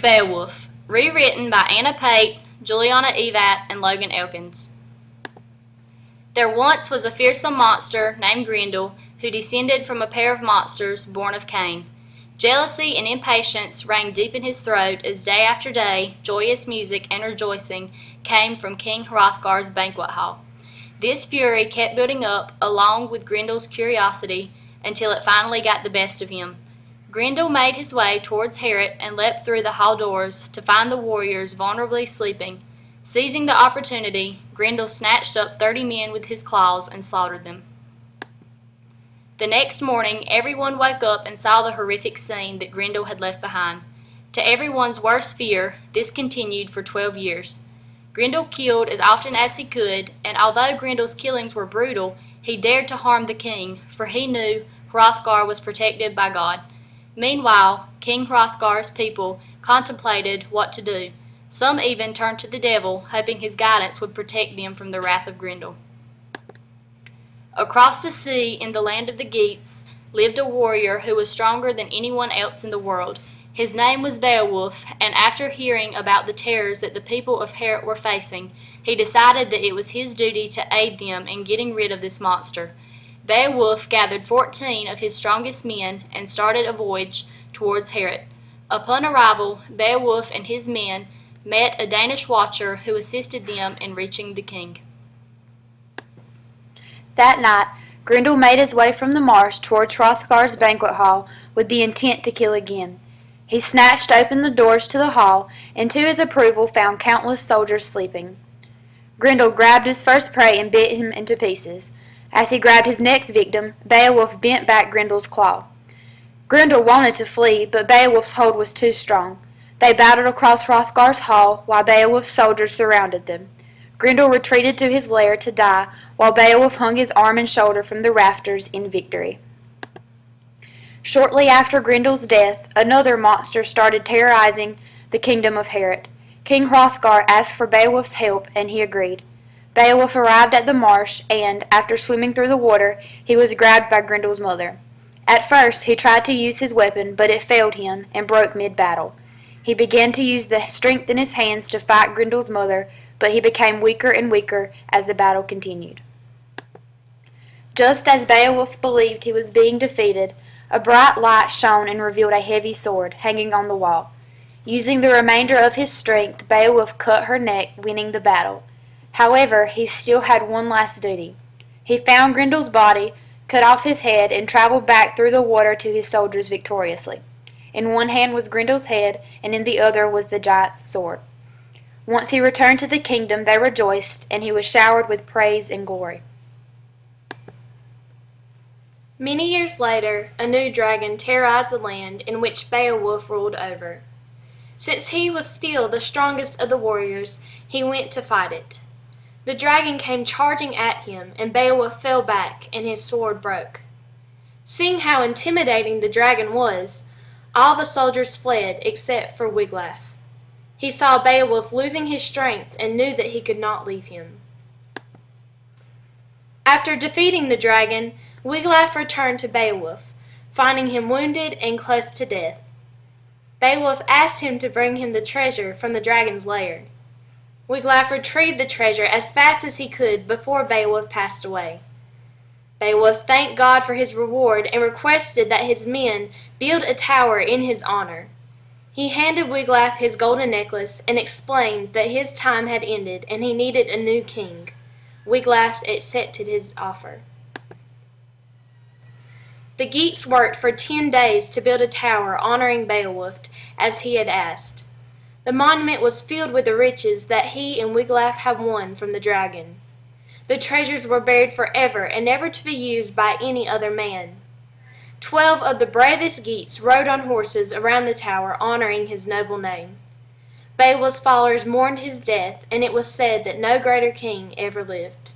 Beowulf, rewritten by Anna Pate, Julianna, Evatt, and Logan, Elkins. There once was a fearsome monster named Grendel who descended from a pair of monsters born of Cain. Jealousy and impatience rang deep in his throat as day after day joyous music and rejoicing came from King Hrothgar's banquet hall. This fury kept building up along with Grendel's curiosity until it finally got the best of him. Grendel made his way towards Heorot and leapt through the hall doors to find the warriors vulnerably sleeping. Seizing the opportunity, Grendel snatched up 30 men with his claws and slaughtered them. The next morning, everyone woke up and saw the horrific scene that Grendel had left behind. To everyone's worst fear, this continued for 12 years. Grendel killed as often as he could, and although Grendel's killings were brutal, he dared to harm the king, for he knew Hrothgar was protected by God. Meanwhile, King Hrothgar's people contemplated what to do. Some even turned to the devil, hoping his guidance would protect them from the wrath of Grendel. Across the sea, in the land of the Geats, lived a warrior who was stronger than anyone else in the world. His name was Beowulf, and after hearing about the terrors that the people of Heorot were facing, he decided that it was his duty to aid them in getting rid of this monster. Beowulf gathered 14 of his strongest men and started a voyage towards Heorot. Upon arrival, Beowulf and his men met a Danish watcher who assisted them in reaching the king. That night, Grendel made his way from the marsh towards Hrothgar's banquet hall with the intent to kill again. He snatched open the doors to the hall and to his approval found countless soldiers sleeping. Grendel grabbed his first prey and bit him into pieces. As he grabbed his next victim, Beowulf bent back Grendel's claw. Grendel wanted to flee, but Beowulf's hold was too strong. They battled across Hrothgar's hall while Beowulf's soldiers surrounded them. Grendel retreated to his lair to die, while Beowulf hung his arm and shoulder from the rafters in victory. Shortly after Grendel's death, another monster started terrorizing the kingdom of Heorot. King Hrothgar asked for Beowulf's help, and he agreed. Beowulf arrived at the marsh, and, after swimming through the water, he was grabbed by Grendel's mother. At first, he tried to use his weapon, but it failed him and broke mid-battle. He began to use the strength in his hands to fight Grendel's mother, but he became weaker and weaker as the battle continued. Just as Beowulf believed he was being defeated, a bright light shone and revealed a heavy sword hanging on the wall. Using the remainder of his strength, Beowulf cut her neck, winning the battle. However, he still had one last duty. He found Grendel's body, cut off his head, and traveled back through the water to his soldiers victoriously. In one hand was Grendel's head, and in the other was the giant's sword. Once he returned to the kingdom, they rejoiced, and he was showered with praise and glory. Many years later, a new dragon terrorized the land in which Beowulf ruled over. Since he was still the strongest of the warriors, he went to fight it. The dragon came charging at him, and Beowulf fell back, and his sword broke. Seeing how intimidating the dragon was, all the soldiers fled except for Wiglaf. He saw Beowulf losing his strength and knew that he could not leave him. After defeating the dragon, Wiglaf returned to Beowulf, finding him wounded and close to death. Beowulf asked him to bring him the treasure from the dragon's lair. Wiglaf retrieved the treasure as fast as he could before Beowulf passed away. Beowulf thanked God for his reward and requested that his men build a tower in his honor. He handed Wiglaf his golden necklace and explained that his time had ended and he needed a new king. Wiglaf accepted his offer. The Geats worked for 10 days to build a tower honoring Beowulf as he had asked. The monument was filled with the riches that he and Wiglaf had won from the dragon. The treasures were buried forever and never to be used by any other man. 12 of the bravest Geats rode on horses around the tower honoring his noble name. Beowulf's followers mourned his death, and it was said that no greater king ever lived.